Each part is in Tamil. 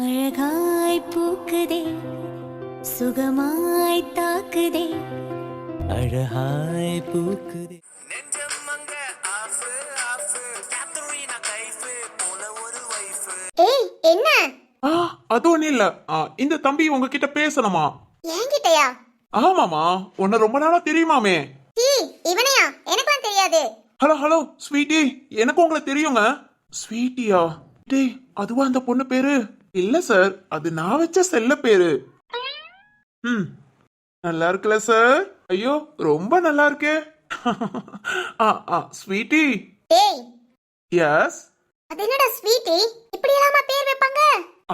அழகாய் பூக்குதே சுகமாய் தாக்குதே அழகாய் பூக்குதே ஏய் என்ன? அது ஒண்ணும் இல்ல. இந்த தம்பி உங்ககிட்ட பேசணுமா? என்கிட்டயா? ஆமாமா, உன்னை ரொம்ப நாளா தெரியுமாமே. இவனையா? எனக்குலாம் தெரியாது. ஹலோ ஹலோ ஸ்வீட்டி, எனக்கு உங்களை தெரியுங்க. ஸ்வீட்டியா? டேய், அதுவா அந்த பொண்ணு பேரு? இல்ல சார், அது நான் வச்ச செல்ல பேரு. நல்லா இருக்குல்ல சார்? ஐயோ ரொம்ப நல்லா இருக்கே. ஸ்வீட்டி. டேய். எஸ். அது என்னடா ஸ்வீட்டி? இப்படி எல்லாமா பேர் வைப்பாங்க?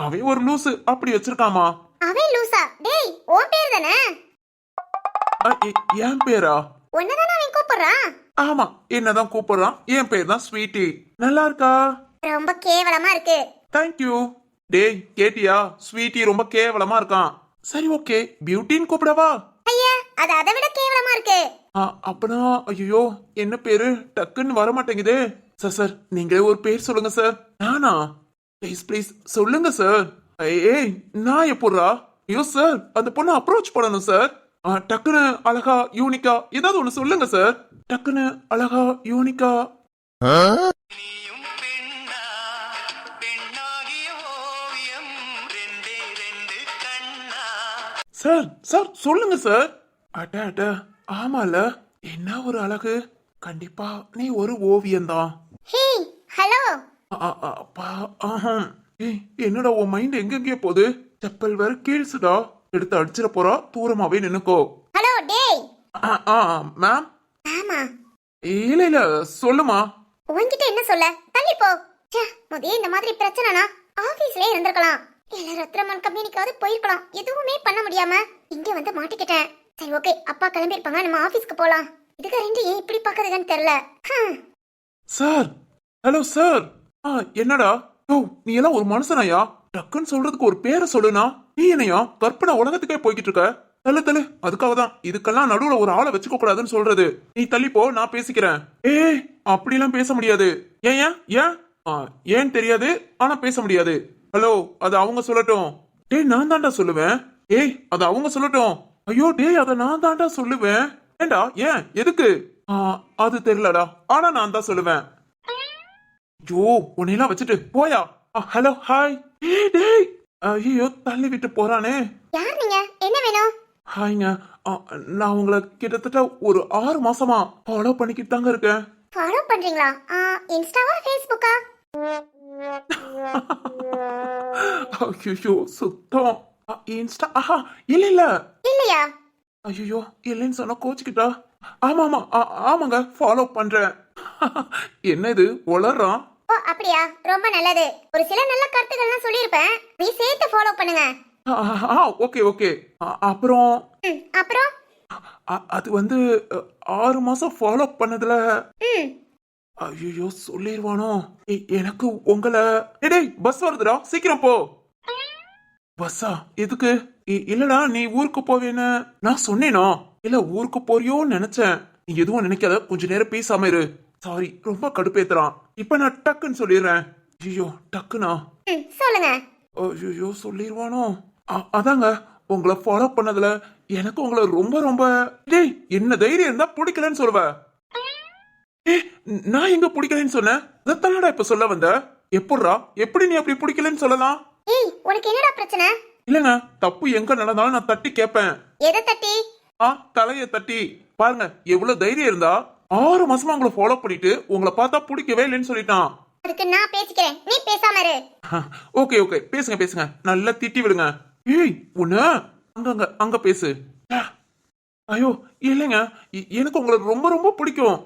அவன் ஒரு லூசு, அப்படி வச்சிருக்காமா. அவன் லூசா? டேய், உன் பேர் தானே? என் பேரா? உன்னதானே அவன் கூப்பிடுறான். ஆமா, என்னதான் கூப்பிடுறான். என் பேர் தான் ஸ்வீட்டி. நல்லா இருக்கா? ரொம்ப கேவலமா இருக்கு. தேங்க்யூ. டேய் கேட்டியா? ஸ்வீட்டி ரொம்ப கேவலமா இருக்கான். சரி ஓகே, பியூட்டின்னு கூப்பிடவா? ஐயா, அது அதை விட கேவலமா இருக்கு. அப்பனா ஐயோ என்ன பேரு டக்குன்னு வர மாட்டேங்குதே. சார் நீங்களே ஒரு பேர் சொல்லுங்க சார். நானா? ப்ளீஸ் ப்ளீஸ் சொல்லுங்க சார். ஏய் நான் எப்படா? ஐயோ சார், அந்த பொண்ணை அப்ரோச் பண்ணணும் சார். டக்குன்னு அழகா யூனிக்கா ஏதாவது ஒண்ணு சொல்லுங்க சார். டக்குன்னு அழகா யூனிக்கா. சார் சார் சொல்லுங்க சார். அட அட ஆமால, என்ன ஒரு அழகு. கண்டிப்பா நீ ஒரு ஓவியம்தான். Hey hello. ஏய் என்னடா உன் மைண்ட் எங்கெங்கே போகுது? செப்பல் வேற கீழ்ஸுடா, எடுத்து அடிச்சிட போறா. தூரமாவே நின்னுக்கோ. ஹலோ டேய். மேம். ஆமா. இல்ல இல்ல சொல்லுமா. உன்கிட்ட என்ன சொல்ல? தள்ளி போ. முதல்ல இந்த மாதிரி பிரச்சனைனா ஆபீஸ்லயே இருந்திருக்கலாம். இல்ல ரத்னமன் கம்பெனிக்காவது போயிருக்கலாம். எதுவுமே பண்ண முடியாம இங்க வந்து மாட்டிக்கிட்டேன். சரி ஓகே, அப்பா கிளம்பி இருப்பாங்க, நம்ம ஆபீஸ்க்கு போலாம். இதுக்கு ரெண்டு ஏன் இப்படி பாக்குதுன்னு தெரியல. சார். Hello sir. என்னடா யோ, நீ எல்லாம் ஒரு மனுஷனாயா? டக்குன்னு சொல்றதுக்கு ஒரு பேரை சொல்லுனா நீ என்னையா கற்பனை உலகத்துக்கே போய்கிட்டு இருக்க? தள்ளு தள்ளு. அதுக்காக தான் இதுக்கெல்லாம் நடுவுல ஒரு ஆளை வச்சுக்க கூடாதுன்னு சொல்றது. நீ தள்ளி போ, நான் பேசிக்கிறேன். ஏய் அப்படிலாம் பேச முடியாது. ஏன் ஏன் ஏன் ஏன் தெரியாது, ஆனா பேச முடியாது. ஹலோ, அது அவங்க சொல்லட்டும். டேய் நான் தாண்டா சொல்லுவேன். ஏய் அது அவங்க சொல்லட்டும். ஐயோ டேய், அத நான் தாண்டா சொல்லுவேன். ஏண்டா ஏன் எதுக்கு? அது தெரியலடா, ஆனா நான் தான் சொல்லுவேன். ஐயோ உன்னையெல்லாம் வச்சுட்டு போயா. Hello hi. டேய் ஐயோ தள்ளி விட்டு போறானே. யார் நீங்க? என்ன வேணும்? ஹாய்ங்க, நான் உங்களை கிட்டத்தட்ட ஒரு 6 மாசமா ஃபாலோ பண்ணிக்கிட்டு தாங்க இருக்கேன். ஃபாலோ பண்றீங்களா? இன்ஸ்டாவா ஃபேஸ்புக்கா? ஐயோ சுத்தம் இன்ஸ்டா. இல்ல இல்ல இல்லையா? ஐயோ இல்லைன்னு சொன்னா கோச்சுக்கிட்டா. ஆமா ஆமா ஆமாங்க, ஃபாலோ பண்றேன். என்ன இது உளறான்? ஓ அப்படியா, ரொம்ப நல்லது. ஒரு சில நல்ல கருத்துக்கள்லாம் சொல்லியிருப்பேன், நீ சேர்த்து ஃபாலோ பண்ணுங்க. Okay okay. அப்புறம் அப்புறம் அது வந்து 6 மாசம் ஃபாலோ பண்ணதுல ஐயோ சொல்லிடுவானோ. எனக்கு உங்களை. டேய் பஸ் வருதுடா, சீக்கிரம் போ. பஸ்ஸா? எதுக்கு? இல்லடா நீ ஊருக்கு போவேன்னு நான் சொன்னேனா? இல்ல ஊருக்கு போறியோன்னு நினைச்சேன். நீ எதுவும் நினைக்காத, கொஞ்ச நேரம் பேசாம இரு. சாரி, ரொம்ப கடுப்பேத்துறான். இப்ப நான் டக்குன்னு சொல்லிடுறேன். ஐயோ டக்குனா? சொல்லுங்க. ஐயோ சொல்லிடுவானோ. அதாங்க, உங்களை ஃபாலோ பண்ணதுல எனக்கு உங்களை ரொம்ப ரொம்ப. டேய் என்ன தைரியம் இருந்தா பிடிக்கலன்னு சொல்லுவ? நான் எங்க பிடிக்கலன்னு சொன்னேன்? அதத்தானடா இப்ப சொல்ல வந்த. எப்படிரா, எப்படி நீ அப்படி பிடிக்கலன்னு சொல்லலாம்? ஏய் உனக்கு என்னடா பிரச்சனை? இல்லங்க, தப்பு எங்க நடந்தாலும் நான் தட்டி கேட்பேன். எதை தட்டி? தலைய தட்டி. பாருங்க எவ்வளவு தைரியம் இருந்தா 6 மாசமா உங்களை ஃபாலோ பண்ணிட்டு உங்களை பார்த்தா பிடிக்கவே இல்லைன்னு சொல்லிட்டான். அதுக்கு நான் பேசிக்கிறேன், நீ பேசாம இரு. ஓகே ஓகே, பேசுங்க பேசுங்க, நல்லா திட்டி விடுங்க. ஏய் உன்ன அங்க அங்க பேசு. ஐயோ இல்லைங்க, எனக்கு உங்களை ரொம்ப ரொம்ப பிடிக்கும்.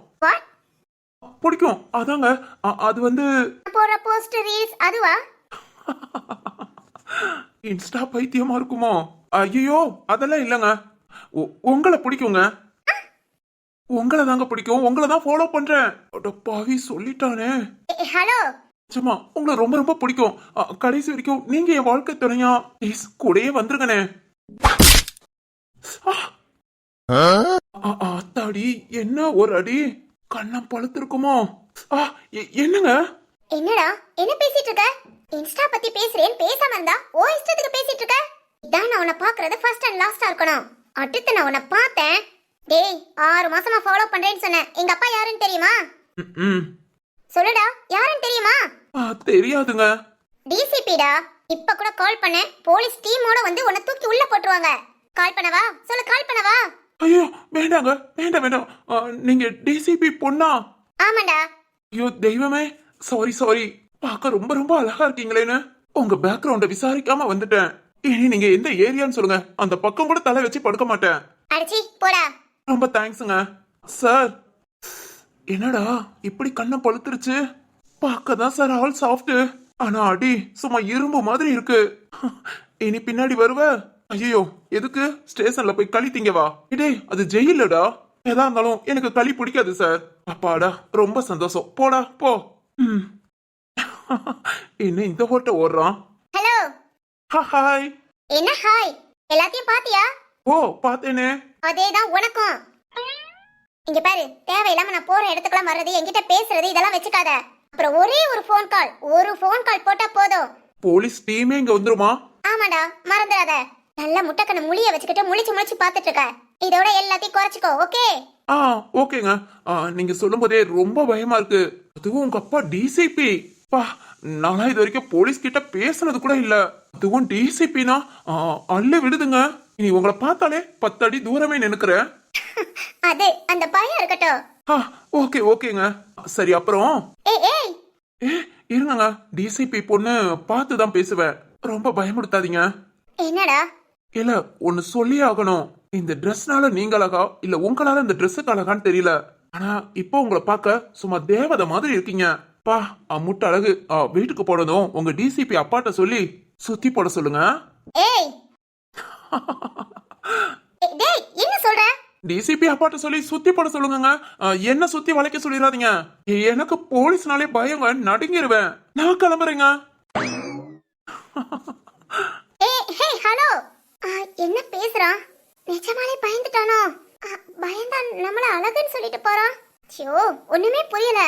பிடிக்கும் அதாங்க. அது வந்து போற போஸ்ட் ரீல்ஸ் அதுவா? இன்ஸ்டா பைத்தியமா இருக்குமோ? ஐயோ அதெல்லாம் இல்லங்க, உங்களை பிடிக்குங்க. உங்களை தாங்க பிடிக்கும், உங்களை தான் ஃபாலோ பண்றேன். பாவி சொல்லிட்டானே. ஹலோ சும்மா உங்களை ரொம்ப ரொம்ப பிடிக்கும். கடைசி வரைக்கும் நீங்க என் வாழ்க்கை துணையா ப்ளீஸ் கூடயே வந்துருங்கண்ணே. ஆத்தாடி என்ன ஒரு அடி, கண்ணம் பழுத்திருக்குமோ? என்னங்க என்னடா என்ன பேசிட்டு இருக்க? இன்ஸ்டா பத்தி பேசுறேன் பேசாம இருந்தா ஓ இஷ்டத்துக்கு பேசிட்டு இருக்க. இதான் நான் உன்னை பாக்குறது ஃபர்ஸ்ட் அண்ட் லாஸ்டா இருக்கணும். அடுத்து நான் உன்னை பார்த்தேன். டேய் 6 மாசமா ஃபாலோ பண்றேன்னு சொன்னேன். எங்க அப்பா யாருன்னு தெரியுமா? சொல்லுடா யாருன்னு தெரியுமா? தெரியாதுங்க. டிசிபிடா. இப்ப கூட கால் பண்ணேன். போலீஸ் டீமோட வந்து உன்னை தூக்கி உள்ள போட்டுருவாங்க. கால் பண்ணவா? சொல்லு கால் பண்ணவா? ஐயோ வேண்டாங்க, வேண்டாம் வேண்டாம். நீங்க டிசிபி பொண்ணா? ஆமாடா. ஐயோ தெய்வமே, சாரி சாரி. பார்க்க ரொம்ப ரொம்ப அழகா இருக்கீங்களேன்னு உங்க பேக்ரவுண்ட விசாரிக்காம வந்துட்டேன். இனி நீங்க எந்த ஏரியான்னு சொல்லுங்க, அந்த பக்கம் கூட தலை வச்சு படுக்க மாட்டேன். அடிச்சி போடா. ரொம்ப தேங்க்ஸுங்க சார். என்னடா இப்படி கண்ணை பழுத்துருச்சு? பார்க்கதான் சார் ஆல் சாஃப்ட், ஆனா அடி சும்மா இரும்பு மாதிரி இருக்கு. இனி பின்னாடி வருவ? ஐயோ எதுக்கு? ஸ்டேஷன்ல போய் களி திங்கவா? இடே அது ஜெயிலடா. எதா இருந்தாலும் எனக்கு களி பிடிக்காது சார். அப்பாடா ரொம்ப சந்தோஷம். போடா போ. என்ன இந்த ஓட்ட ஓடுறான்? ஹலோ. ஹாய். என்ன ஹாய்? எல்லாத்தையும் பாத்தியா? ஓ பார்த்தேனே. அதேதான் உனக்கும். இங்க பாரு, தேவையில்லாம நான் போற இடத்துக்குலாம் வர்றது, என்கிட்ட பேசுறது இதெல்லாம் வச்சுக்காத. அப்புறம் ஒரே ஒரு ஃபோன் கால் போட்டா போதும். போலீஸ் டீமே இங்க வந்துருமா? ஆமாடா, மறந்துடாத. நல்ல முட்டைக்கண்ண முழிய வச்சுக்கிட்டு முழிச்சு பாத்துட்டு இருக்க. இதோட எல்லாத்தையும் குறைச்சிக்கோ, ஓகே? ஓகேங்க. நீங்க சொல்லும் போதே ரொம்ப பயமா இருக்கு. அதுவும் உங்க அப்பா டிசிபி. பா, நான் இது வரைக்கும் போலீஸ் கிட்ட பேசுனது கூட இல்ல. அதுவும் டிசிபினா அள்ளு விடுதுங்க. இனி உங்களை பார்த்தாலே 10 அடி தூரமே நினைக்கிறேன். அது அந்த பயம் இருக்கட்டும். ஓகே ஓகேங்க. சரி அப்புறம் இருங்க, டிசிபி பொண்ணு பார்த்துதான் பேசுவேன். ரொம்ப பயமுடுத்தாதீங்க. என்னடா? இல்ல ஒன்னு சொல்லி ஆகணும். இந்த ட்ரெஸ்னால நீங்க அழகா இல்ல உங்களால இந்த ட்ரெஸ்ஸுக்கு அழகான்னு தெரியல, ஆனா இப்போ உங்களை பார்க்க சும்மா தேவதை மாதிரி இருக்கீங்க. பா அம்முட்ட அழகு. வீட்டுக்கு போனதும் உங்க டிசிபி அப்பாட்ட சொல்லி சுத்தி போட சொல்லுங்க. என்ன சொல்ற? டிசிபி அப்பாட்ட சொல்லி சுத்தி போட சொல்லுங்க. என்ன சுத்தி வளைக்க சொல்லிடாதீங்க. எனக்கு போலீஸ்னாலே பயங்க, நடுங்கிருவேன். நான் கிளம்புறேங்க. ஹலோ. என்ன பேசுறான்? நிஜமாலே பயந்துட்டானோ? பயந்தான் நம்மள அழகுன்னு சொல்லிட்டு போறான். ஐயோ ஒண்ணுமே புரியல.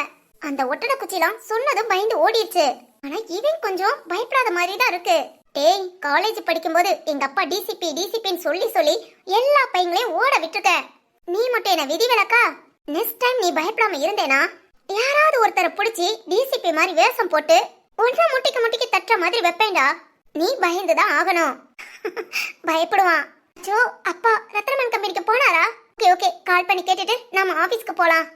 அந்த ஒட்டட குச்சிலாம் சொன்னதும் பயந்து ஓடிடுச்சு. ஆனா இவன் கொஞ்சம் பயப்படாத மாதிரி தான் இருக்கு. டேய், காலேஜ் படிக்கும்போது எங்க அப்பா டிசிபின்னு சொல்லி எல்லா பையங்களையும் ஓட விட்டுருக்க. நீ மட்டும் என்ன விதிவிலக்கா? நெக்ஸ்ட் டைம் நீ பயப்படாம இருந்தேனா யாராவது ஒருத்தரை பிடிச்சி டிசிபி மாதிரி வேஷம் போட்டு ஒன்றை முட்டிக்கு தட்டுற மாதிரி வைப்பேன்டா. நீ பயந்துதான் ஆகணும். பயப்படுவான். ஜோ அப்பா ரத்னமன் கம்பெனிக்கு போனாரா? ஓகே கால் பண்ணி கேட்டுட்டு நாம ஆபீஸ்க்கு போலாம்.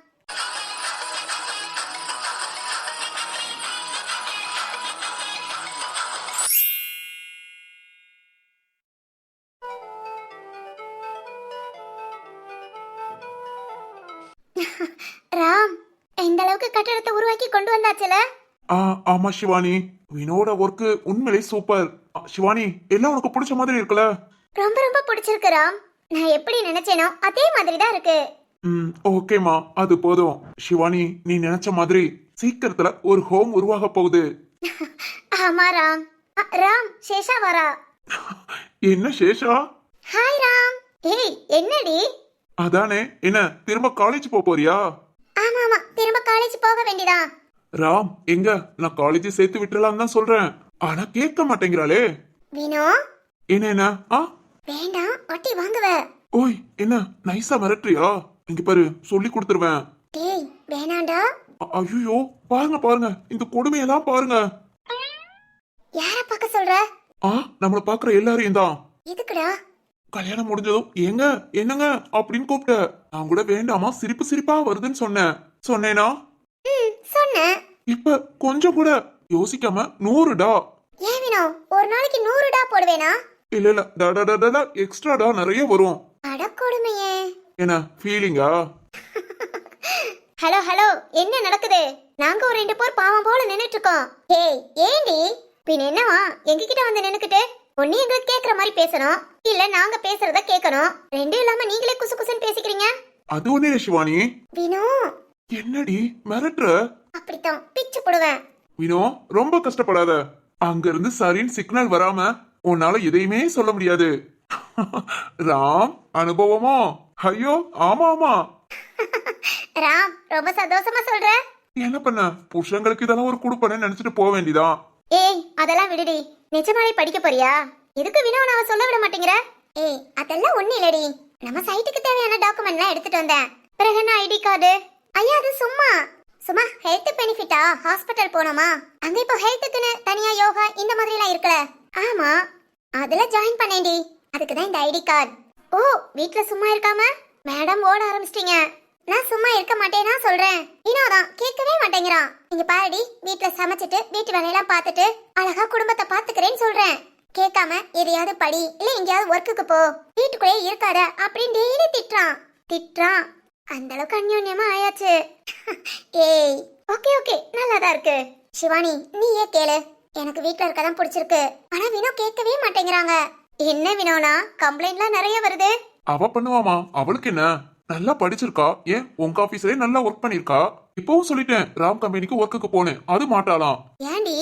ராம் இந்த அளவுக்கு கட்டடத்தை உருவாக்கி கொண்டு வந்தாச்சுல? ஆமா சிவானி, வினோட ஒர்க் உண்மையிலே சூப்பர். சிவானி எல்லாம் உனக்கு பிடிச்ச மாதிரி இருக்குல்ல? ரொம்ப ரொம்ப பிடிச்சிருக்கு ராம். நான் எப்படி நினைச்சேனோ அதே மாதிரி தான் இருக்கு. ஓகேமா, அது போதும். சிவானி நீ நினைச்ச மாதிரி சீக்கிரத்துல ஒரு ஹோம் உருவாக போகுது. ஆமா ராம். ராம் சேஷா வரா. என்ன சேஷா? ஹாய் ராம். ஏய் என்னடி? அதானே, என்ன திரும்ப காலேஜ் போறியா? ஆமா திரும்ப காலேஜ் போக வேண்டியதான். ராம் எங்க? நான் காலேஜ் சேர்த்து விட்டுறலாம் தான் சொல்றேன், ஆனா கேட்க மாட்டேங்கிறாளே. வினோ என்ன? வேண்டாம் ஒட்டி வாங்குவ. ஓய் என்ன நைஸா மிரட்டுறியா? இங்க பாரு சொல்லி கொடுத்துருவேன். டேய் வேணாண்டா. ஐயோ பாருங்க இந்த கொடுமையெல்லாம் பாருங்க. யார பார்க்க சொல்ற? நம்மள பாக்குற எல்லாரையும் தான். எதுக்குடா? கல்யாணம் முடிஞ்சதும் ஏங்க என்னங்க அப்படின்னு கூப்பிட்ட. நான் கூட வேண்டாமா சிரிப்பா வருதுன்னு சொன்னேனா? சொன்னேன். இப்ப கொஞ்சம் கூட யோசிக்காம 100டா. ஏன் வினோ ஒரு நாளைக்கு 100டா போடுவேனா? இல்ல டா எக்ஸ்ட்ராடா நிறைய வரும். அட கொடுமையே. என்ன ஃபீலிங்கா? ஹலோ என்ன நடக்குது? நாங்க ஒரு 2 பேர் பாவம் போல நின்னுட்டு இருக்கோம். ஏய் ஏண்டி? பின் என்னவா எங்ககிட்ட வந்து நின்னுக்கிட்டு ஒண்ணு எங்களுக்கு கேக்குற மாதிரி பேசணும், இல்ல நாங்க பேசுறத கேட்கணும். ரெண்டும் இல்லாம நீங்களே குசுன்னு பேசிக்கிறீங்க. அது ஒண்ணே சிவானி. வினோ என்னடி மிரட்டுற? அப்படித்தான் பிச்சு போடுவேன். வினோ ரொம்ப கஷ்டப்படாத. அங்க இருந்து சரின்னு சிக்னல் வராம உன்னால எதையுமே சொல்ல முடியாது. ராம் அனுபவமா? ஐயோ ஆமா ராம் ரொம்ப சந்தோஷமா சொல்ற. என்ன பண்ண புருஷங்களுக்கு இதெல்லாம் ஒரு குடுப்பனை நினைச்சிட்டு போக வேண்டியதான். ஏய் அதெல்லாம் விடுடி. நிஜமாலே படிக்க போறியா? எதுக்கு வினோனாவை சொல்ல விட மாட்டேங்கிற? ஏய் அதெல்லாம் ஒண்ணு இல்லடி. நம்ம சைட்டுக்கு தேவையான டாக்குமெண்ட்லாம் எடுத்துட்டு வந்தேன். பிறகு என்ன ஐடி கார்டு? ஐயா அது சும்மா சும்மா ஹெல்த் பெனிஃபிட்டா? ஹாஸ்பிட்டல் போனோமா, அங்க இப்போ ஹெல்த்துக்குன்னு தனியா யோகா இந்த மாதிரி எல்லாம் இருக்குல்ல. ஆமா அதுல ஜாயின் பண்ணேன்டி. அதுக்கு தான் இந்த ஐடி கார்டு. ஓ வீட்ல சும்மா இருக்காம மேடம் ஓட ஆரம்பிச்சிட்டீங்க. நான் சும்மா இருக்க மாட்டேனா சொல்றேன். வினோதான் கேட்கவே மாட்டேங்கிறான். இங்க பாருடி, வீட்ல சமைச்சிட்டு வீட்டு வேலையெல்லாம் பார்த்துட்டு அழகா குடும்பத்தை பாத்துக்கிறேன்னு சொல்றேன். கேட்காம எதையாவது படி இல்ல எங்கேயாவது ஒர்க்குக்கு போ, வீட்டுக்குள்ளே இருக்காத அப்படின்னு டெய்லி திட்டுறான். அந்த அளவுக்கு அந்யோன்யமா ஆயாச்சு. ஏய் ஓகே ஓகே நல்லாதான் இருக்கு. சிவானி நீயே கேளு. எனக்கு வீட்ல இருக்கதான் பிடிச்சிருக்கு. ஆனா வினோ கேட்கவே மாட்டேங்கிறாங்க. என்ன வினோனா கம்ப்ளைண்ட்லாம் நிறைய வருது. அவ பண்ணுவாமா, அவளுக்கு என்ன? நல்லா படிச்சிருக்கா. ஏன் உங்க ஆபீஸ்லயே நல்லா ஒர்க் பண்ணிருக்கா. இப்பவும் சொல்லிட்டேன் ராம் கம்பெனிக்கு ஒர்க்குக்கு போனேன், அது மாட்டாளாம். ஏண்டி?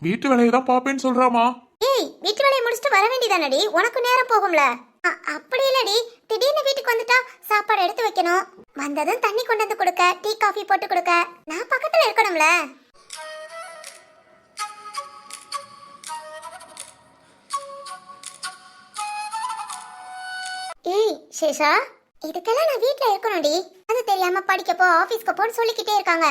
வீட்டு வேலையை தான் பாப்பேன்னு சொல்றாமா. ஏய் வீட்டு வேலையை முடிச்சுட்டு வர வேண்டியதானடி, உனக்கு நேரம் போகும்ல. அப்படி இல்லடி, திடீர்னு வீட்டுக்கு வந்துட்டா சாப்பாடு எடுத்து வைக்கணும், வந்ததும் தண்ணி கொண்டு வந்து கொடுக்க, டீ காஃபி போட்டு கொடுக்க நான் பக்கத்துல இருக்கணும்ல. ஏய் சேஷா, இதுக்கெல்லாம் நான் வீட்ல இருக்கணும்டி. அது தெரியாம படிக்க போ ஆபீஸ்க்கு போன்னு சொல்லிக்கிட்டே இருக்காங்க.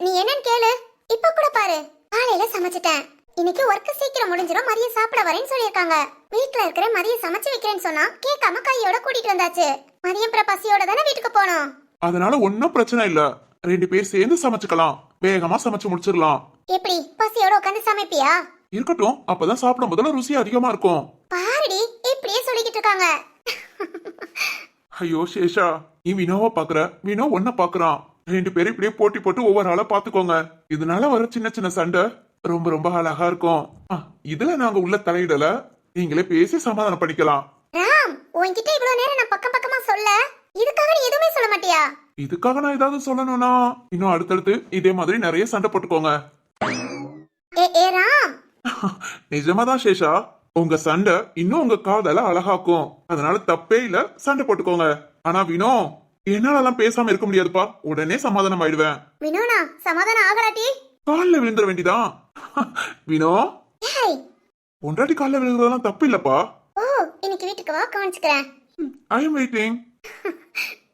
நீ என்னன்னு கேளு. இப்ப கூட பாரு, காலையில சமைச்சிட்டேன். இன்னைக்கு ஒர்க் சீக்கிரம் முடிஞ்சிடும், மதியம் சாப்பிட வரேன்னு சொல்லியிருக்காங்க. வீட்ல இருக்கிற மதியம் சமைச்சு வைக்கிறேன்னு சொன்னா கேட்காம கையோட கூட்டிட்டு வந்தாச்சு. மதியம் பிற பசியோட தானே வீட்டுக்கு போனோம். அதனால ஒன்னும் பிரச்சனை இல்ல, 2 பேர் சேர்ந்து சமைச்சுக்கலாம். வேகமா சமைச்சு முடிச்சிடலாம். எப்படி பசியோட உட்காந்து சமைப்பியா? இருக்கட்டும், அப்பதான் சாப்பிடும் போதுல ருசி அதிகமா இருக்கும். பாருடி இப்படியே சொல்லிக்கிட்டு இருக்காங்க. ஐயோ சேஷா, நீ வினோவை பாக்குற, வினோ ஒன்ன பாக்குறான். 2 பேரும் இப்படியே போட்டி போட்டு ஒவ்வொரு ஆளா பாத்துக்கோங்க. இதனால வர சின்ன சின்ன சண்டை ரொம்ப ரொம்ப அழகா இருக்கும். இதுல நாங்க உள்ள தலையிடல, நீங்களே பேசி சமாதானம் பண்ணிக்கலாம். ராம் உன்கிட்ட இவ்வளவு நேரம் நான் பக்கம் பக்கமா சொல்ல, இதுக்காக நீ எதுவுமே சொல்ல மாட்டியா? இதுக்காக நான் ஏதாவது சொல்லணும்னா இன்னும் அடுத்தடுத்து இதே மாதிரி நிறைய சண்டை போட்டுக்கோங்க. ஏ ராம். நிஜமாதான் சேஷா, உங்க சண்டை இன்னும் உங்க காதல அழகாக்கும். அதனால தப்பே இல்ல, சண்டை போட்டுக்கோங்க. ஆனா வினோ, என்னாலலாம் பேசாம இருக்க முடியாதுப்பா, உடனே சமாதானம் ஆயிடுவேன். வினோனா சமாதானம் ஆகலாட்டி கால்ல விழுந்துட வேண்டிதான். வினோ, ஏய் ஒன்றாட்டி கால்ல விழுகிறதெல்லாம் தப்பு இல்லப்பா. ஓ இன்னைக்கு வீட்டுக்கு வா கவனிச்சுக்கிறேன். I am waiting.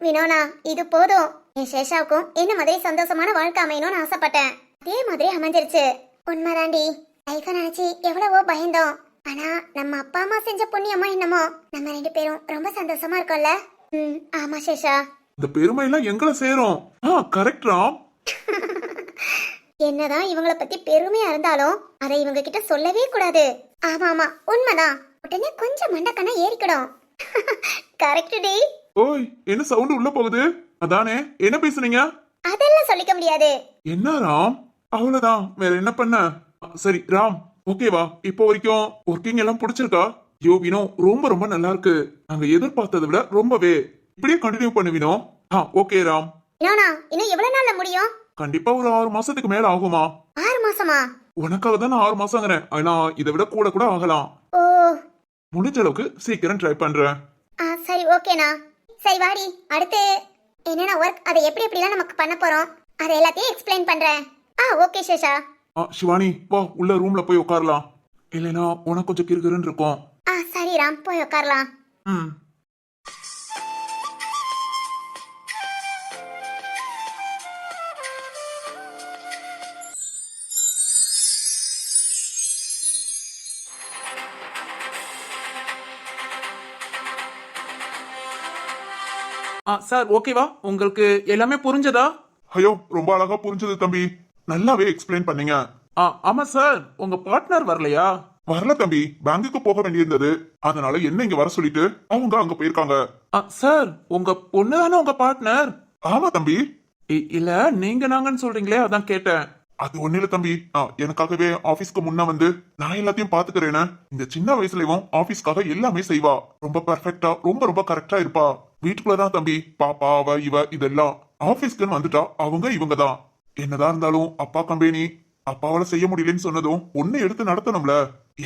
வினோனா இது போதும். என் சேஷாவுக்கும் என்ன மாதிரி சந்தோஷமான வாழ்க்கை அமையணும்னு ஆசைப்பட்டேன். அதே மாதிரி அமைஞ்சிருச்சு. உண்மைதாண்டி, லைஃப நினைச்சு எவ்வளவோ பயந்தோம். ஆனா நம்ம அப்பா அம்மா செஞ்ச புண்ணியமா என்னமோ நம்ம 2 பேரும் ரொம்ப சந்தோஷமா இருக்கோம்ல. ஆமா சேஷா. இந்த பெருமை எல்லாம் எங்களை சேரும். கரெக்ட் ராம். என்னதான் இவங்கள பத்தி பெருமையா இருந்தாலும் அதை இவங்க கிட்ட சொல்லவே கூடாது. ஆமா ஆமா உண்மைதான். உடனே கொஞ்சம் மண்டக்கண்ணா ஏறிக்கணும். Correct D. ஓய், என்ன சவுண்ட் உள்ள போகுது? அதானே, என்ன பேசுனீங்க? அதெல்லாம் சொல்லிக்க முடியாது. என்ன ராம், அவ்வளவுதான், வேற என்ன பண்ண? சரி ராம், ஓகேவா? இப்போ வரைக்கும் ஒர்க்கிங் எல்லாம் பிடிச்சிருக்கா? யோ வினோ, ரொம்ப ரொம்ப நல்லா இருக்கு. நாங்க எதிர்பார்த்ததை விட ரொம்பவே. இப்படியே கண்டினியூ பண்ணுவினோ. ஓகே ராம். வினோனா இன்னும் எவ்வளவு நாள்ல முடியும்? கண்டிப்பா ஒரு 6 மாசத்துக்கு மேல ஆகுமா? 6 மாசமா? உனக்காக தான் நான் 6 மாசங்கிறேன். ஆனா இதை விட கூட கூட ஆகலாம். ஓ முடிஞ்ச அளவுக்கு சீக்கிரம் ட்ரை பண்றேன். சரி ஓகேண்ணா. சரி வாடி, அடுத்து என்னென்ன ஒர்க், அதை எப்படி எப்படிலாம் நமக்கு பண்ண போறோம், அதை எல்லாத்தையும் எக்ஸ்பிளைன் பண்றேன். ஓகே சேஷா. சிவானி வா, உள்ள ரூம்ல போய் உட்காரலாம். இல்லைன்னா உனக்கு கொஞ்சம் கிறுகிறுன்னு இருக்கும். சரி ராம், போய் உட்காரலாம். சார் ஓகேவா? உங்களுக்கு எல்லாமே புரிஞ்சதா? ஐயோ ரொம்ப அழகா புரிஞ்சது தம்பி, நல்லாவே எக்ஸ்பிளைன் பண்ணீங்க. ஆமா சார், உங்க பார்ட்னர் வரலையா? வரல தம்பி, பேங்குக்கு போக வேண்டியிருந்தது. அதனால என்ன இங்க வர சொல்லிட்டு அவங்க அங்க போயிருக்காங்க. சார் உங்க பொண்ணு தானே உங்க பார்ட்னர்? ஆமா தம்பி. இல்ல நீங்க நாங்கன்னு சொல்றீங்களே, அதான் கேட்டேன். அது ஒண்ணு இல்ல தம்பி, எனக்காகவே ஆபீஸ்க்கு முன்ன வந்து நான் எல்லாத்தையும் பாத்துக்கிறேன்னு இந்த சின்ன வயசுலயும் ஆபீஸ்க்காக எல்லாமே செய்வா. ரொம்ப பெர்ஃபெக்டா, ரொம்ப ரொம்ப கரெக்டா இருப்பா. வீட்டுக்குள்ளதான் தம்பி பாப்பா, அவ இவ இதெல்லாம். ஆபீஸ்க்குன்னு வந்துட்டா அவங்க இவங்க தான். என்னதான் இருந்தாலும் அப்பா கம்பெனி, அப்பாவால செய்ய முடியலன்னு சொன்னதும் ஒன்னு எடுத்து நடத்தணும்ல.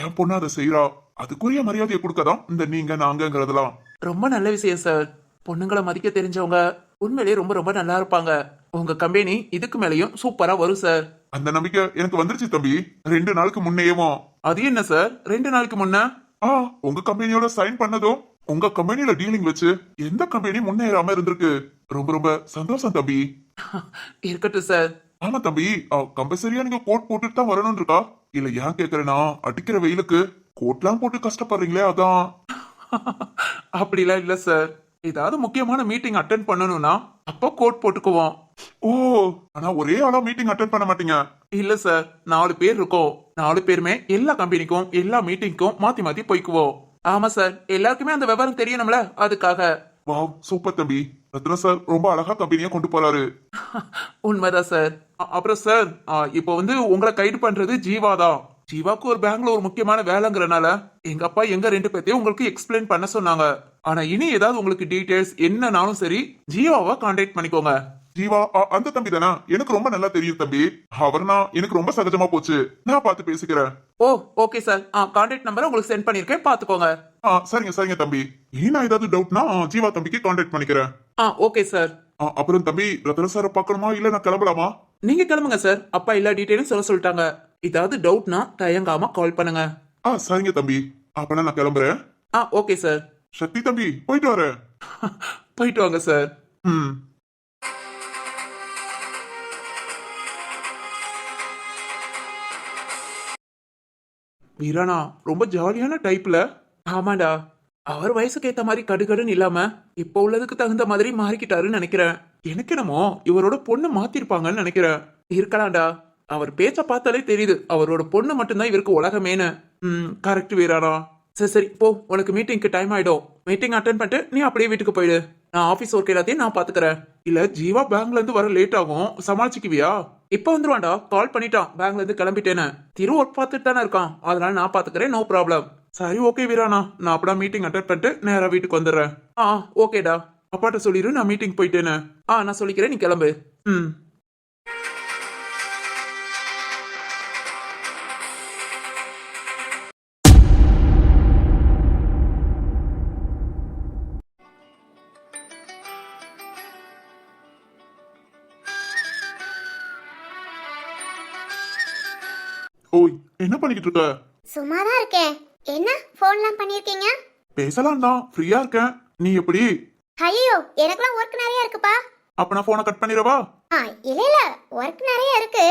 என் பொண்ணு அதை செய்யறா, அதுக்குரிய மரியாதையை கொடுக்கதான் இந்த நீங்க நாங்கிறதெல்லாம். ரொம்ப நல்ல விஷயம் சார். பொண்ணுங்களை மதிக்க தெரிஞ்சவங்க உண்மையிலேயே ரொம்ப ரொம்ப நல்லா இருப்பாங்க. உங்க கம்பெனி இதுக்கு மேலயும் சூப்பரா வரும் சார். அந்த நம்பிக்கை எனக்கு வந்துருச்சு தம்பி. 2 நாளுக்கு முன்னேயும் அது என்ன சார் 2 நாளுக்கு முன்ன? உங்க கம்பெனியோட சைன் பண்ணதும் உங்க கம்பெனில டீலிங் வச்சு எந்த கம்பெனி முன்னேறாம இருந்திருக்கு. ரொம்ப ரொம்ப சந்தோஷம் தம்பி. இருக்கட்டும் சார். ஆமா தம்பி, கம்பல்சரியா நீங்க கோட் போட்டுட்டு தான் வரணும் இருக்கா? இல்ல ஏன் கேக்குறேன்னா, அடிக்கிற வெயிலுக்கு கோட்லாம் போட்டு கஷ்டப்படுறீங்களே அதான். அப்படிலாம் இல்ல சார். ஏதாவது முக்கியமான மீட்டிங் அட்டென்ட் பண்ணணும்னா அப்போ கோட் போட்டுக்குவோம். ஓ, ஆனா ஒரே ஆளா மீட்டிங் அட்டென்ட் பண்ண மாட்டீங்க. இல்ல சார், 4 பேர் இருக்கோம். 4 பேருமே எல்லா கம்பெனிக்கும் எல்லா மீட்டிங்க்கும் மாத்தி மாத்தி போய்க்குவோம். ஆமா சார், எல்லாருக்குமே அந்த விவரம் தெரியணும்ல, அதுக்காக. வாவ், சூப்பர் தம்பி. ரத்னா சார் ரொம்ப அழகா கம்பெனியை கொண்டு போறாரு. உண்மைதான் சார். அப்புறம் சார், இப்போ வந்து உங்களை கைடு பண்றது ஜீவா தான். ஜீவாக்கு ஒரு பேங்க்ல ஒரு முக்கியமான வேலைங்கிறனால எங்க அப்பா எங்க 2 பேர்த்தையும் உங்களுக்கு எக்ஸ்பிளைன் பண்ண சொன்னாங்க. ஆனா இனி ஏதாவது உங்களுக்கு டீடைல்ஸ் என்னனாலும் சரி ஜீவாவை கான்டாக்ட் பண்ணிக்கோங்க. ஜீவா அந்த தம்பி தானே? எனக்கு ரொம்ப நல்லா தெரியும் தம்பி. அவர்னா எனக்கு ரொம்ப சகஜமா போச்சு. நான் பார்த்து பேசிக்கிறேன். ஓ ஓகே சார். கான்டாக்ட் நம்பரை உங்களுக்கு சென்ட் பண்ணிருக்கேன், பாத்துக்கோங்க. சரிங்க சரிங்க தம்பி. இனி நான் ஏதாவது டவுட்னா ஜீவா தம்பிக்கு கான்டாக்ட் பண்ணிக்கிறேன். Okay sir. அப்புறம் தம்பி, ரத்ன சாரை பார்க்கணுமா இல்ல நான் கிளம்பலாமா? நீங்க கிளம்புங்க சார். அப்பா எல்லா டீடைலும் சொல்லிட்டாங்க. ஏதாவது டவுட்னா தயங்காம கால் பண்ணுங்க. சரிங்க தம்பி. அப்பனா நான் கிளம்புறேன். Okay sir. சக்தி தம்பி, போயிட்டு வரேன். போயிட்டு வாங்க சார். வீரானா ரொம்ப ஜாலியான டைப்ல. ஆமாடா, அவர் வயசுக்கு ஏத்த மாதிரி கடுகடுன்னு இல்லாம இப்ப உள்ளதுக்கு தகுந்த மாதிரி மாறிக்கிட்டாருன்னு நினைக்கிறேன். எனக்கு என்னமோ இவரோட பொண்ணு மாத்திருப்பாங்கன்னு நினைக்கிறேன். இருக்கலாம்டா, அவர் பேச்ச பார்த்தாலே தெரியுது அவரோட பொண்ணு மட்டும்தான் இவருக்கு உலகமேனு. கரெக்ட் வீரானா. சரி சரி போ, உனக்கு மீட்டிங்க்கு டைம் ஆயிடும். மீட்டிங் அட்டென்ட் பண்ணிட்டு நீ அப்படியே வீட்டுக்கு போயிடு. நான் ஆபீஸ் ஒர்க் எல்லாத்தையும் நான் பாத்துக்கிறேன். இல்ல ஜீவா பேங்க்ல இருந்து வர லேட் ஆகும், சமாளிச்சுக்குவியா? இப்ப வந்துருவான்டா, கால் பண்ணிட்டான் பேங்க்ல இருந்து கிளம்பிட்டேன்னு. திரு ஒர்க் பார்த்துட்டு தானே இருக்கான், அதனால நான் பாத்துக்கிறேன், நோ ப்ராப்ளம். சரி ஓகே வீரானா, நான் அப்படியே மீட்டிங் அட்டென்ட் பண்ணிட்டு நேரா வீட்டுக்கு வந்துடுறேன். ஓகேடா. அப்பாட்ட சொல்லிடு நான் மீட்டிங் போயிட்டேன்னு. நான் சொல்லிக்கிறேன், நீ கிளம்பு. ஓய், என்ன பண்ணிக்கிட்டு இருக்க? சும்மாதான் இருக்கேன். என்ன போன்லாம் பண்ணிருக்கீங்க? பேசலாம் தான், ஃப்ரீயா இருக்கேன். நீ எப்படி? ஐயோ, எனக்குலாம் ஒர்க் நிறைய இருக்குப்பா. அப்ப நான் போனை கட் பண்ணிடவா? இல்ல இல்ல, ஒர்க் நிறைய இருக்கு.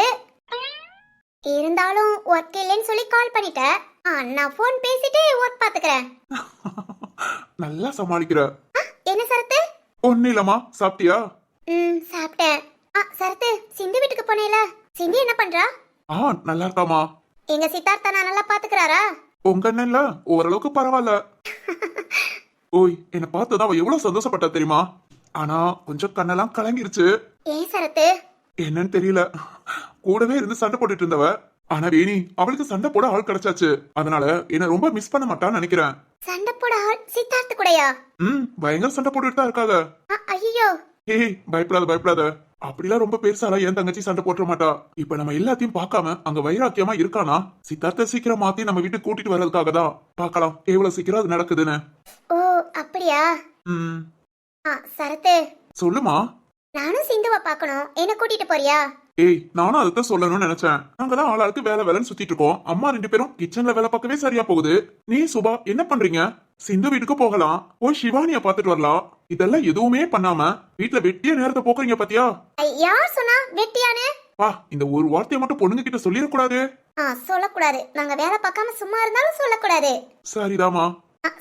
இருந்தாலும் ஒர்க் இல்லைன்னு சொல்லி கால் பண்ணிட்டேன். நான் போன் பேசிட்டு ஒர்க் பாத்துக்கிறேன். நல்லா சமாளிக்கிற. என்ன சரத்து? ஒண்ணு இல்லம்மா, சாப்பிட்டியா? சாப்பிட்டேன். சரத்து, சிந்து வீட்டுக்கு போனேல, சிந்து என்ன பண்றா? நல்லா இருக்காமா. எங்க சித்தார்த்தா நல்லா பாத்துக்கிறாரா? உங்க அண்ணன்ல ஓரளவுக்கு பரவாயில்ல. ஓய், என்ன பார்த்ததான் அவ எவ்வளவு சந்தோஷப்பட்டா தெரியுமா? ஆனா கொஞ்சம் கண்ணெல்லாம் கலங்கிருச்சு. ஏன் சரத்து? என்னன்னு தெரியல. கூடவே இருந்து சண்டை போட்டுட்டு இருந்தவ, ஆனா வேணி அவளுக்கு சண்டை போட ஆள் கிடைச்சாச்சு. அதனால என்ன ரொம்ப மிஸ் பண்ண மாட்டான்னு நினைக்கிறேன். சண்டை போட ஆள் சித்தார்த்து கூடயா? பயங்கர சண்டை போட்டுட்டு தான் இருக்காங்க. ஐயோ, ஏய் பயப்படாத பயப்படாத. அப்படிலாம் ரொம்ப பெருசால என் தங்கச்சி சண்டை போட்டுற மாட்டா. இப்ப நம்ம எல்லாத்தையும் பார்க்காம அங்க வைராக்கியமா இருக்கானா, சித்தார்த்த சீக்கிரம் மாத்தி நம்ம வீட்டுக்கு கூட்டிட்டு வர்றதுக்காக தான். பார்க்கலாம் எவ்வளவு சீக்கிரம் அது நடக்குதுன்னு. ஓ அப்படியா? சரத்து, சொல்லுமா. நானும் சிந்துவை பார்க்கணும், என்ன கூட்டிட்டு போறியா? ஏய், நானும் அதைத்தான் சொல்லணும்னு நினைச்சேன். நாங்கதான் ஆளாளுக்கு வேலை வேலைன்னு சுத்திட்டு இருக்கோம். அம்மா 2 பேரும் கிச்சன்ல வேலை பார்க்கவே சரியா போகுது. நீ சுபா என்ன பண்றீங்க? சிந்து வீட்டுக்கு போகலாம், போய் சிவானிய பாத்துட்டு வரலாம். இதெல்லாம் எதுவுமே பண்ணாம வீட்டுல வெட்டிய நேரத்தை போக்குறீங்க பாத்தியா? யார் சொன்னா வெட்டியானே? இந்த ஒரு வார்த்தையை மட்டும் பொண்ணுங்க கிட்ட சொல்லிடக்கூடாது. சொல்லக்கூடாது. நாங்க வேலை பார்க்காம சும்மா இருந்தாலும் சொல்லக்கூடாது. சரிதாமா.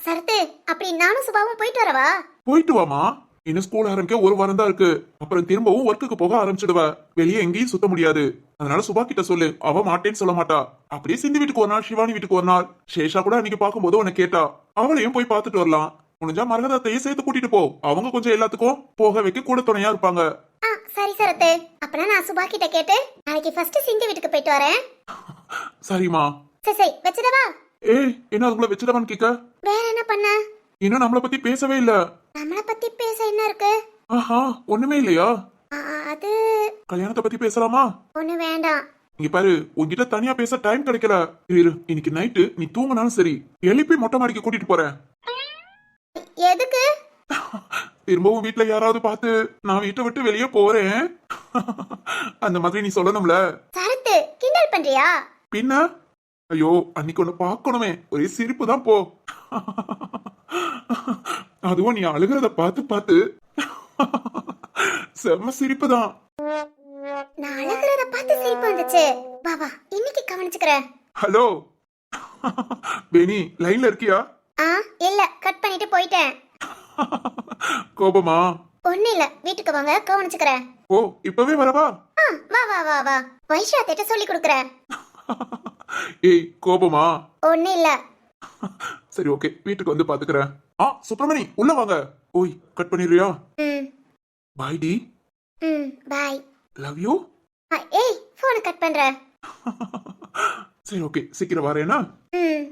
சரத்து, அப்படி நானும் சுபாவும் போயிட்டு வரவா? போயிட்டு வாமா. இன்னும் ஸ்கூல் ஆரம்பிக்க 1 வாரம் தான் இருக்கு. அப்புறம் திரும்பவும் ஒர்க்குக்கு போக ஆரம்பிச்சிடுவ. வெளியே எங்கேயும் சுத்த முடியாது. அதனால சுபா கிட்ட சொல்லு, அவ மாட்டேன்னு சொல்ல மாட்டா. அப்படியே சிந்து வீட்டுக்கு ஒரு நாள், சிவானி வீட்டுக்கு ஒரு நாள். சேஷா கூட அன்னைக்கு பார்க்கும்போது உன்னை கேட்டா. அவளையும் போய் பார்த்துட்டு வரலாம். முடிஞ்சா மரகதத்தையும் சேர்த்து கூட்டிட்டு போ. அவங்க கொஞ்சம் எல்லாத்துக்கும் போக வைக்க கூட துணையா இருப்பாங்க. சரி சரத்து, அப்பனா நான் சுபா கிட்ட கேட்டு நாளைக்கு ஃபர்ஸ்ட் சிந்து வீட்டுக்கு போயிட்டு வரேன். சரிமா. சரி வச்சிடவா? ஏய், என்ன அதுக்குள்ள வச்சிடவான்னு கேக்க? வேற என்ன பண்ண? இன்னும் நம்மள பத்தி பேசவே இல்ல. நம்மள பத்தி பேச என்ன இருக்கு? ஒண்ணுமே இல்லையா? அது கல்யாணத்தை பத்தி பேசலாமா? ஒண்ணு வேண்டாம். இங்க பாரு, உன்கிட்ட தனியா பேச டைம் கிடைக்கல. இரு, இன்னைக்கு நைட்டு நீ தூங்கினாலும் சரி, எழுப்பி மொட்டை மாடிக்கு கூட்டிட்டு போறேன். எதுக்கு? திரும்பவும் வீட்ல யாராவது பார்த்து நான் வீட்டை விட்டு வெளியே போறேன் அந்த மாதிரி நீ சொல்லணும்ல. சரத்து கிண்டல் பண்றியா? பின்ன ஐயோ அன்னைக்கு ஒண்ணு பார்க்கணுமே, ஒரே சிரிப்பு தான் போ. அதுவும் நீ அழுகிறத பார்த்து பார்த்து செம்ம சிரிப்பு தான். நான் அழகுறத பார்த்து சிரிப்பு வந்துச்சு. வா வா இன்னைக்கு கவனிச்சுக்கிறேன். ஹலோ பெனி, லைன்ல இருக்கியா? ஆ இல்ல, கட் பண்ணிட்டு போயிட்டேன். கோபமா? ஒண்ணு இல்ல, வீட்டுக்கு வாங்க கவனிச்சுக்கிறேன். ஓ இப்பவே வரவா? ஆ வா வா வா வா, வைஷா திட்ட சொல்லி கொடுக்குறேன். ஏய் கோபமா? ஒண்ணு இல்ல. சரி ஓகே, வீட்டுக்கு வந்து பாத்துக்கிறேன். சுப்பிரமணி உள்ள வாங்க. ஓய் கட் பண்ணிடுறியா? ம் பாய் டி. ம் பாய். Love you. ஏய் போனை கட் பண்றேன். சரி ஓகே, சீக்கிரம் வரேனா? ம்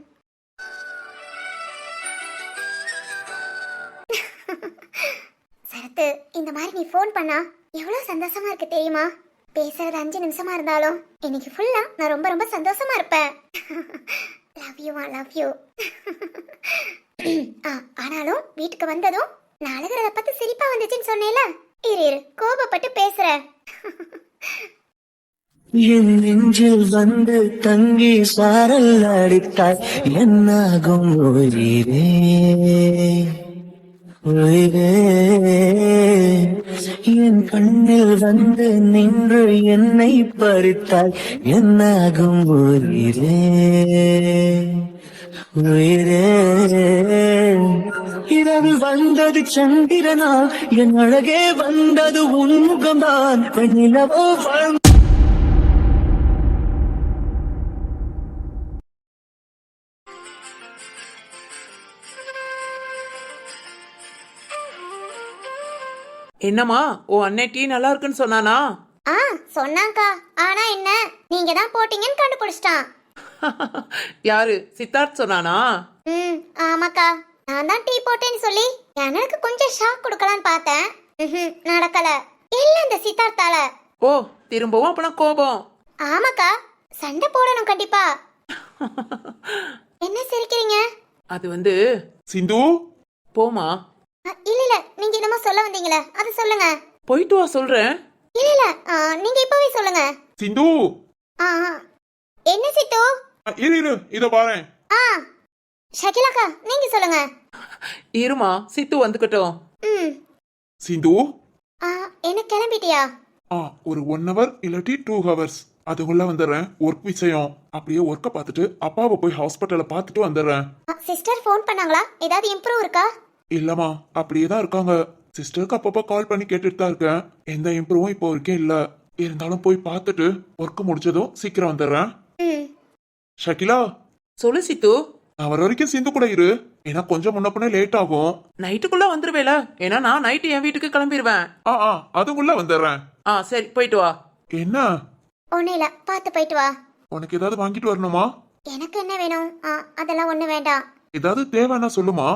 சரத்து, இந்த மாதிரி நீ ஃபோன் பண்ணா எவ்வளவு சந்தோஷமா இருக்கு தெரியுமா? பேசுறது 5 நிமிஷமா இருந்தாலும் இன்னைக்கு ஃபுல்லா நான் ரொம்ப ரொம்ப சந்தோஷமா இருப்பேன். Love you love you. ஆனாலும் வீட்டுக்கு வந்ததும் நான் அழுகிறத பத்தி சிரிப்பா வந்துச்சுன்னு சொன்னேல, இரு இரு கோபப்பட்டு பேசுறேன். என் நெஞ்சில் வந்து தங்கி சாரல் அடித்தாய் என்னாகும் உயிரே உயிரே, என் கண்ணில் வந்து நின்று என்னை பறித்தாய் என்னாகும் உயிரே உயிரே. இரவில் வந்தது சந்திரனால், என் அழகே வந்தது உன்முகம்தான், நிலவோ வாழ் என்னம்மா உன் அண்ணன் டீ நல்லா இருக்குன்னு சொன்னானா? ஆ சொன்னாங்கா, ஆனா என்ன நீங்க தான் போட்டீங்கன்னு கண்டுபிடிச்சிட்டான். யாரு, சித்தார்த் சொன்னானா? ம் ஆமாக்கா, நான் தான் டீ போட்டேன்னு சொல்லி எனக்கு கொஞ்சம் ஷாக் கொடுக்கலான்னு பார்த்தேன். நடக்கல. இல்ல இந்த சித்தார்த்தால. ஓ திரும்பவும் அப்பனா கோபம்? ஆமாக்கா, சண்டை போடணும் கண்டிப்பா. என்ன சிரிக்கிறீங்க? அது வந்து சிந்து. போமா. இல்ல இல்ல, நீங்க என்னமோ சொல்ல வந்தீங்களே அது சொல்லுங்க. போயிட்டு வா சொல்றேன். இல்ல இல்ல, நீங்க இப்பவே சொல்லுங்க. சிந்து. ஆ என்ன சித்து? இரு இரு, இத பாரேன். ஷகிலாக்கா நீங்க சொல்லுங்க. இருமா சித்து வந்துக்கட்டும். ம் சிந்து. என்ன கிளம்பிட்டியா? ஒரு 1 hour இல்லாட்டி 2 hours அதுக்குள்ள வந்துடுறேன். ஒர்க் விஷயம், அப்படியே ஒர்க்கை பார்த்துட்டு அப்பாவை போய் ஹாஸ்பிட்டலை பார்த்துட்டு வந்துடுறேன். சிஸ்டர் ஃபோன் பண்ணாங்களா? ஏதாவது இம்ப்ரூவ் இருக்கா? இல்லம்மா, அப்படியே தான் இருக்காங்க. சிஸ்டருக்கு அப்பப்போ கால் பண்ணி கேட்டுட்டு தான் இருக்கேன். எந்த இம்ப்ரூவும் இப்போ வரைக்கும் இல்ல. இருந்தாலும் போய் பார்த்துட்டு ஒர்க் முடிச்சதும் சீக்கிரம் வந்துடுறேன். ம் ஷகிலா, சொல்லு சித்து. நான் வர வரைக்கும் சிந்து கூட இரு. ஏன்னா கொஞ்சம் முன்ன பின்ன லேட் ஆகும். நைட்டுக்குள்ள வந்துருவேல, ஏன்னா நான் நைட்டு என் வீட்டுக்கு கிளம்பிடுவேன். அதுக்குள்ள வந்துடுறேன். சரி போயிட்டு வா. என்ன? ஒன்னும் இல்ல, பார்த்து போயிட்டு வா. உனக்கு ஏதாவது வாங்கிட்டு வரணுமா? எனக்கு என்ன வேணும்? அதெல்லாம் ஒண்ணு வேண்டாம். ஏதாவது தேவைன்னா சொல்லுமா.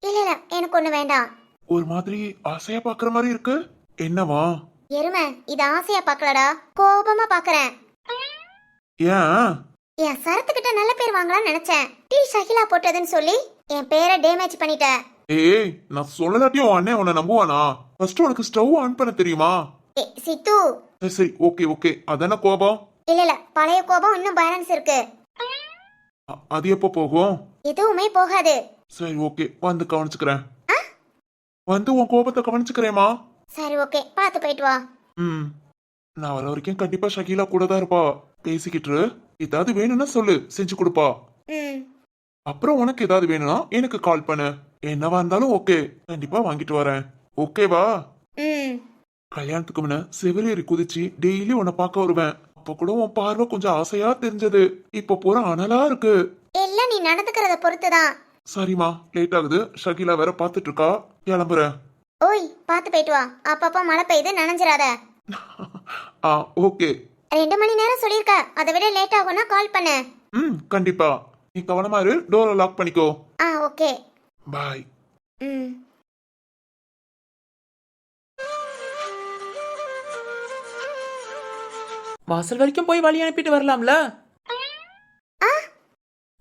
இல்ல இல்ல, எனக்கு ஒண்ணு வேண்டாம். ஒரு மாதிரி ஆசையா பாக்குற மாதிரி இருக்கு. என்னவா? எருமை, இது ஆசையா பாக்கலடா, கோபமா பாக்குறேன். ஏன்? என் சரத்துக்கிட்ட நல்ல பேர் வாங்கலாம்னு நினைச்சேன். டீ ஷகிலா போட்டதுன்னு சொல்லி என் பேரை டேமேஜ் பண்ணிட்ட. ஏய், நான் சொல்லலாட்டியும் அண்ணே உன்னை நம்புவானா? ஃபர்ஸ்ட் உனக்கு ஸ்டவ் ஆன் பண்ண தெரியுமா? சித்து. சரி ஓகே ஓகே, அதான கோபம். இல்ல இல்ல, பழைய கோபம் இன்னும் பேலன்ஸ் இருக்கு. அது எப்போ போகும்? எதுவுமே போகாது. சரி ஓகே, வந்து கவனிச்சுக்கிறேன். வந்து உன் கோபத்தை கவனிச்சுக்கிறேமா. சரி ஓகே, பார்த்து போயிட்டு வா. நான் வர வரைக்கும் கண்டிப்பா ஷகிலா கூட தான் இருப்பா. பேசிக்கிட்டு ஏதாவது வேணும்னா சொல்லு, செஞ்சு கொடுப்பா. அப்புறம் உனக்கு ஏதாவது வேணும்னா எனக்கு கால் பண்ணு. என்னவா இருந்தாலும் ஓகே, கண்டிப்பா வாங்கிட்டு வரேன். ஓகேவா? கல்யாணத்துக்கு முன்ன செவிலேறி குதிச்சு டெய்லி உன்னை பார்க்க வருவேன். அப்ப கூட உன் பார்வை கொஞ்சம் ஆசையா தெரிஞ்சது. இப்ப பூரா அனலா இருக்கு. எல்லாம் நீ நடந்துக்கிறத பொறுத்துதான். சரிம்மா, லேட் ஆகுது. ஷகிலா வேற பாத்துட்டு இருக்கா. கிளம்புறேன். ஓய், பார்த்து போயிட்டு வா. அப்பப்ப மழை பெய்யுது, நனைஞ்சிராத. ஓகே. 2 மணி நேரம் சொல்லிருக்க, அதை விட லேட் ஆகும்னா கால் பண்ணு. கண்டிப்பா. நீ கவனமா இரு, டோரை லாக் பண்ணிக்கோ. Okay bye. வாசல் வரைக்கும் போய் வழி அனுப்பிட்டு வரலாம்ல?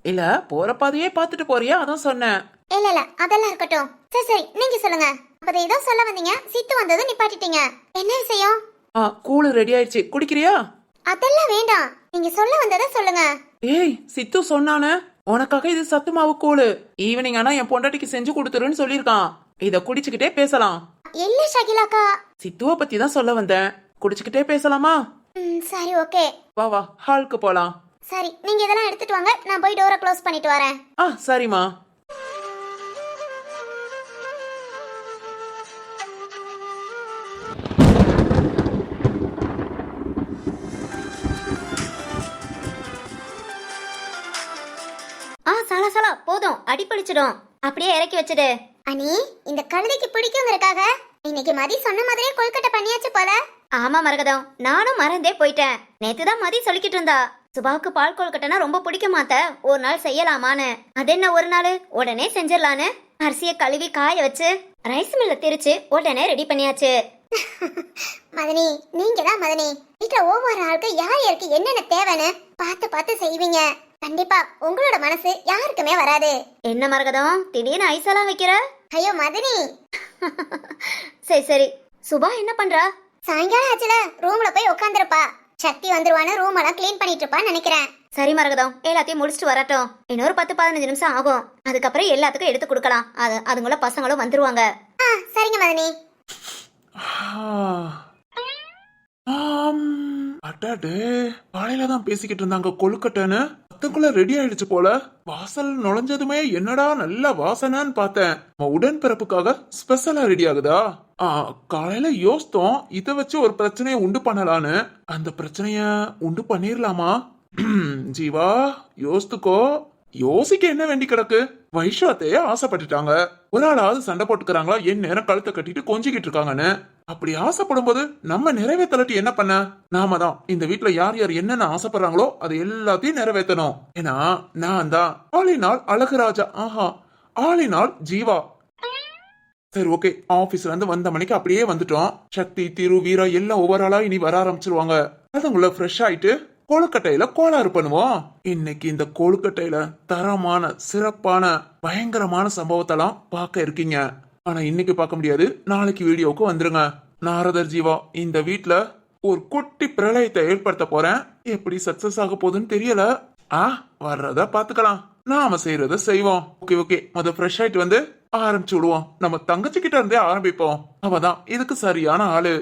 இல்ல போற பாதையே பாத்துட்டு போறியா, அதான் சொன்னேன். இல்ல இல்ல, அதெல்லாம் இருக்கட்டும். சரி சரி, நீங்க சொல்லுங்க. அப்ப ஏதோ சொல்ல வந்தீங்க, சித்து வந்ததும் நிப்பாட்டிட்டீங்க. என்ன விஷயம்? கூழு ரெடி ஆயிடுச்சு, குடிக்கிறியா? அதெல்லாம் வேண்டாம், நீங்க சொல்ல வந்ததை சொல்லுங்க. ஏய், சித்து சொன்னானே உனக்காக இது சத்து மாவு கூழு. ஈவினிங் ஆனா என் பொண்டாட்டிக்கு செஞ்சு கொடுத்துருன்னு சொல்லிருக்கான். இத குடிச்சுக்கிட்டே பேசலாம். இல்ல ஷகிலாக்கா. சித்துவ பத்தி தான் சொல்ல வந்தேன். குடிச்சுக்கிட்டே பேசலாமா? சரி ஓகே. வா வா, ஹாலுக்கு போலாம். சரி, நீங்க இதெல்லாம் எடுத்துட்டு வாங்க, நான் போய் டோரை க்ளோஸ் பண்ணிட்டு வரேன். சரிம்மா. சலா போதும், அடிப்படிச்சிடும். அப்படியே இறக்கி வச்சிடு. அனி, இந்த கழுதைக்கு பிடிக்குங்கிறக்காக இன்னைக்கு மதி சொன்ன மாதிரியே கொழுக்கட்டை பண்ணியாச்சு போல. ஆமா மரகதம், நானும் மறந்தே போயிட்டேன். நேத்துதான் மதி சொல்லிக்கிட்டு இருந்தா, சுபாவுக்கு பால் கொழுக்கட்டைனா ரொம்ப பிடிக்குமாத்த, ஒரு நாள் செய்யலாமான்னு. அது என்ன ஒரு நாள், உடனே செஞ்சிடலான்னு அரிசியை கழுவி காய வச்சு ரைஸ் மில்ல திரிச்சு உடனே ரெடி பண்ணியாச்சு. மதனி, நீங்க தான் மதனி. வீட்டுல ஒவ்வொரு ஆளுக்கு யார் யாருக்கு என்னென்ன தேவைன்னு பார்த்து பார்த்து செய்வீங்க. கண்டிப்பா உங்களோட மனசு யாருக்குமே வராது. என்ன மரகதம், திடீர்னு ஐஸெல்லாம் வைக்கிற? ஐயோ மதனி. சரி சரி, சுபா என்ன பண்றா? சாயங்காலம் ஆச்சுல, ரூம்ல போய் உட்காந்துருப்பா. சக்தி வந்துருவான்னு ரூம் எல்லாம் கிளீன் பண்ணிட்டு இருப்பான்னு நினைக்கிறேன். சரி மரகதம், எல்லாத்தையும் முடிச்சுட்டு வரட்டும். இன்னொரு 10-15 நிமிஷம் ஆகும். அதுக்கப்புறம் எல்லாத்துக்கும் எடுத்து கொடுக்கலாம். அதுங்கள பசங்களும் வந்துருவாங்க. சரிங்க மதனி. அட்டாடே, காலையில தான் பேசிக்கிட்டு இருந்தாங்க கொழுக்கட்டைன்னு, அதுக்குள்ள ரெடி ஆயிடுச்சு போல. வாசல் நுழைஞ்சதுமே என்னடா நல்ல வாசனைன்னு பார்த்தேன். உடன்பிறப்புக்காக ஸ்பெஷலா ரெடி ஆகுதா? காலையில யோசித்தோம் இதை வச்சு ஒரு பிரச்சனையை உண்டு பண்ணலான்னு. அந்த பிரச்சனைய உண்டு பண்ணிரலாமா? ஜீவா யோசித்துக்கோ. யோசிக்க என்ன வேண்டி கிடக்கு? வைஷாத்தையே ஆசைப்பட்டுட்டாங்க. ஒரு ஆளாவது சண்டை போட்டுக்கிறாங்களா என் நேரம் கழுத்தை கட்டிட்டு கொஞ்சிக்கிட்டு இருக்காங்கன்னு. அப்படி ஆசைப்படும் போது நம்ம நிறைவேற்றலட்டி என்ன பண்ண? நாம தான் இந்த வீட்டுல யார் யார் என்னென்ன ஆசைப்படுறாங்களோ அது எல்லாத்தையும் நிறைவேற்றணும். ஏன்னா நான் தான் ஆளினால் அழகுராஜா. ஆளினால் ஜீவா. சரி ஓகே, ஆபீஸ்ல இருந்து வந்த மணிக்கு அப்படியே வந்துட்டோம். சக்தி, திரு, வீரா எல்லாம் ஒவ்வொரு ஆளா இனி வர ஆரம்பிச்சிருவாங்க. அதுக்குள்ள ஃப்ரெஷ் ஆயிட்டு கொழுக்கட்டையில கோளாறு பண்ணுவோம். இன்னைக்கு இந்த கொழுக்கட்டையில தரமான சிறப்பான பயங்கரமான சம்பவத்தெல்லாம் பார்க்க இருக்கீங்க. ஆனா இன்னைக்கு பார்க்க முடியாது, நாளைக்கு வீடியோவுக்கு வந்துருங்க. நாரதர் ஜீவா இந்த வீட்டுல ஒரு குட்டி பிரளயத்தை ஏற்படுத்த போறேன். எப்படி சக்சஸ் ஆக போகுதுன்னு தெரியல. வர்றத பாத்துக்கலாம், நாம செய்யறத செய்வோம். ஓகே ஓகே, முத ஃப்ரெஷ் ஆயிட்டு வந்து ஆரம்பிச்சு விடுவோம். நம்ம தங்கச்சி கிட்ட இருந்தே ஆரம்பிப்போம். அவதான் இதுக்கு சரியான ஆளு.